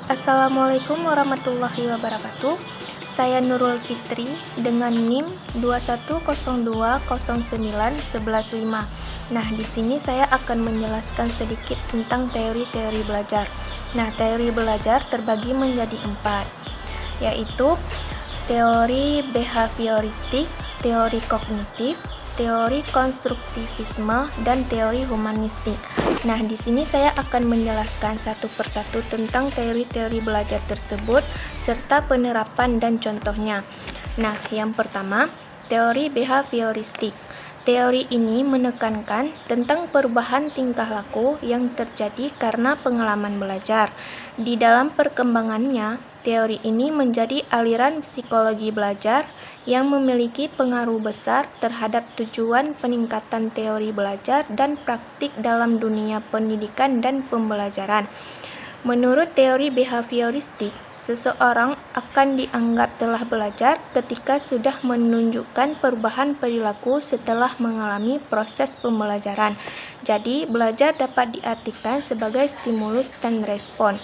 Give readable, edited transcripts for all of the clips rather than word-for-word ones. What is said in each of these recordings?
Assalamualaikum warahmatullahi wabarakatuh. Saya Nurul Fitri dengan NIM 210209115. Nah, di sini saya akan menjelaskan sedikit tentang teori-teori belajar. Nah, teori belajar terbagi menjadi 4, yaitu teori behavioristik, teori kognitif, teori konstruktivisme, dan teori humanistik. Nah, di sini saya akan menjelaskan satu persatu tentang teori-teori belajar tersebut serta penerapan dan contohnya. Nah, yang pertama, teori behavioristik. Teori ini menekankan tentang perubahan tingkah laku yang terjadi karena pengalaman belajar. Di dalam perkembangannya, teori ini menjadi aliran psikologi belajar yang memiliki pengaruh besar terhadap tujuan peningkatan teori belajar dan praktik dalam dunia pendidikan dan pembelajaran. Menurut teori behavioristik, seseorang akan dianggap telah belajar ketika sudah menunjukkan perubahan perilaku setelah mengalami proses pembelajaran. Jadi, belajar dapat diartikan sebagai stimulus dan respon.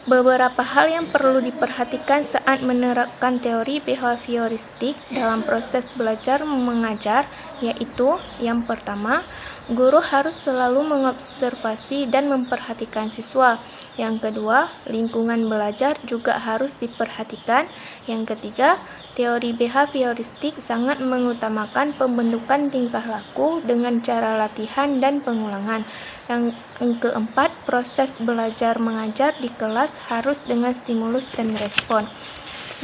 Beberapa hal yang perlu diperhatikan saat menerapkan teori behavioristik dalam proses belajar mengajar, yaitu yang pertama, guru harus selalu mengobservasi dan memperhatikan siswa. Yang kedua, lingkungan belajar juga harus diperhatikan. Yang ketiga, teori behavioristik sangat mengutamakan pembentukan tingkah laku dengan cara latihan dan pengulangan. Yang keempat, proses belajar mengajar di kelas harus dengan stimulus dan respon.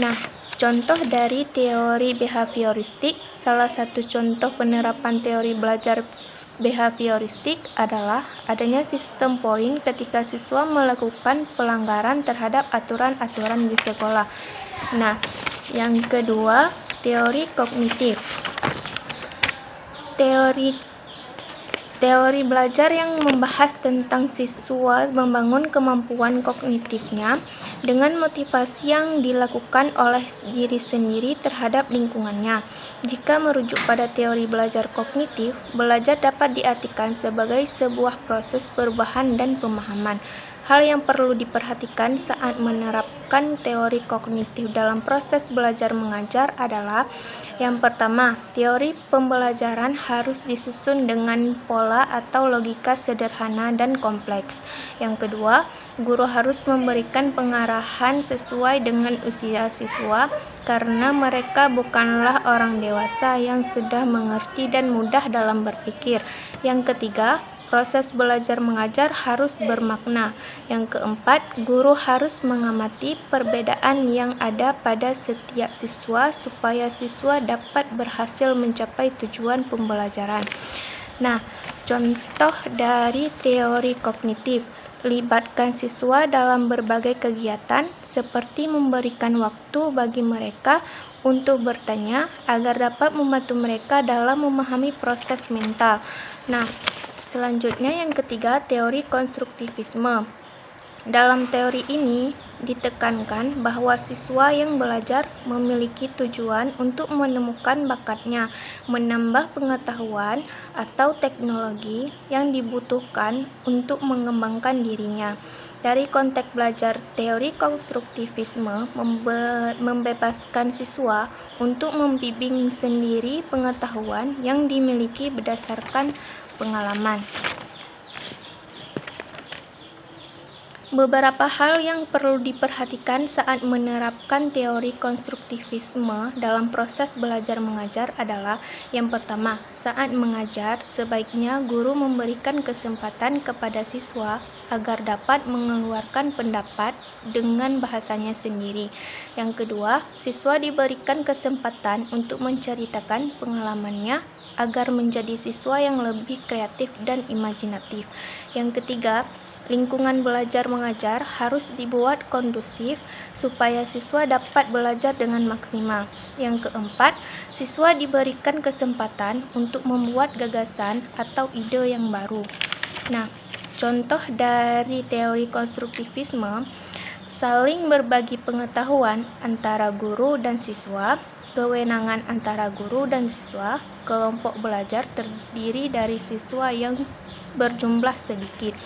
Nah, contoh dari teori behavioristik, salah satu contoh penerapan teori belajar behavioristik adalah adanya sistem poin ketika siswa melakukan pelanggaran terhadap aturan-aturan di sekolah. Nah, yang kedua, teori kognitif. Teori belajar yang membahas tentang siswa membangun kemampuan kognitifnya dengan motivasi yang dilakukan oleh diri sendiri terhadap lingkungannya. Jika merujuk pada teori belajar kognitif, belajar dapat diartikan sebagai sebuah proses perubahan dan pemahaman. Hal yang perlu diperhatikan saat menerapkan teori kognitif dalam proses belajar mengajar adalah yang pertama, teori pembelajaran harus disusun dengan pola atau logika sederhana dan kompleks. Yang kedua, guru harus memberikan pengarahan sesuai dengan usia siswa karena mereka bukanlah orang dewasa yang sudah mengerti dan mudah dalam berpikir. Yang ketiga, proses belajar mengajar harus bermakna. Yang keempat, guru harus mengamati perbedaan yang ada pada setiap siswa supaya siswa dapat berhasil mencapai tujuan pembelajaran. Nah, contoh dari teori kognitif. Libatkan siswa dalam berbagai kegiatan seperti memberikan waktu bagi mereka untuk bertanya agar dapat membantu mereka dalam memahami proses mental. Nah, selanjutnya yang ketiga, teori konstruktivisme. Dalam teori ini ditekankan bahwa siswa yang belajar memiliki tujuan untuk menemukan bakatnya, menambah pengetahuan atau teknologi yang dibutuhkan untuk mengembangkan dirinya. Dari konteks belajar, teori konstruktivisme membebaskan siswa untuk membimbing sendiri pengetahuan yang dimiliki berdasarkan pengalaman. Beberapa hal yang perlu diperhatikan saat menerapkan teori konstruktivisme dalam proses belajar mengajar adalah yang pertama, saat mengajar, sebaiknya guru memberikan kesempatan kepada siswa agar dapat mengeluarkan pendapat dengan bahasanya sendiri. Yang kedua, siswa diberikan kesempatan untuk menceritakan pengalamannya agar menjadi siswa yang lebih kreatif dan imajinatif. Yang ketiga, lingkungan belajar mengajar harus dibuat kondusif supaya siswa dapat belajar dengan maksimal. Yang keempat, siswa diberikan kesempatan untuk membuat gagasan atau ide yang baru. Nah, contoh dari teori konstruktivisme, saling berbagi pengetahuan antara guru dan siswa, kewenangan antara guru dan siswa, kelompok belajar terdiri dari siswa yang berjumlah sedikit.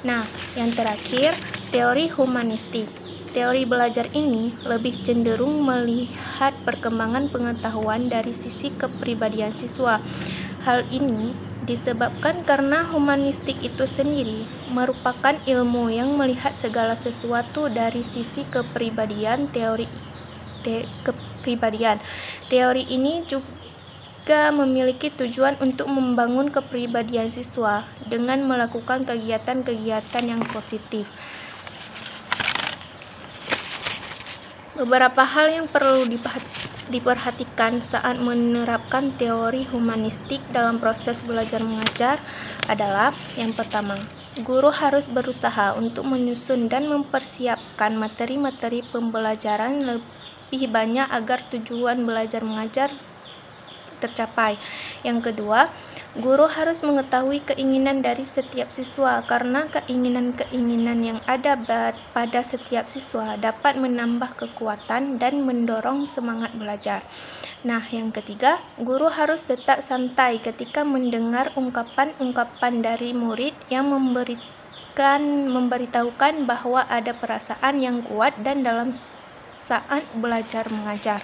Nah, yang terakhir, teori humanistik. Teori belajar ini lebih cenderung melihat perkembangan pengetahuan dari sisi kepribadian siswa. Hal ini disebabkan karena humanistik itu sendiri merupakan ilmu yang melihat segala sesuatu dari sisi kepribadian. Teori ini juga memiliki tujuan untuk membangun kepribadian siswa dengan melakukan kegiatan-kegiatan yang positif. Beberapa hal yang perlu diperhatikan saat menerapkan teori humanistik dalam proses belajar mengajar adalah yang pertama, guru harus berusaha untuk menyusun dan mempersiapkan materi-materi pembelajaran lebih banyak agar tujuan belajar mengajar tercapai. Yang kedua, guru harus mengetahui keinginan dari setiap siswa karena keinginan-keinginan yang ada pada setiap siswa dapat menambah kekuatan dan mendorong semangat belajar. Nah, yang ketiga, guru harus tetap santai ketika mendengar ungkapan-ungkapan dari murid yang memberitahukan bahwa ada perasaan yang kuat dan dalam saat belajar mengajar.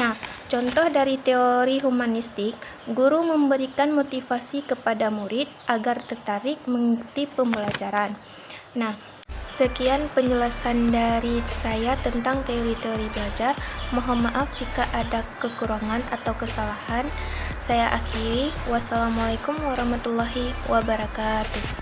Nah, contoh dari teori humanistik, guru memberikan motivasi kepada murid agar tertarik mengikuti pembelajaran. Nah, sekian penjelasan dari saya tentang teori-teori belajar. Mohon maaf jika ada kekurangan atau kesalahan. Saya akhiri. Wassalamualaikum warahmatullahi wabarakatuh.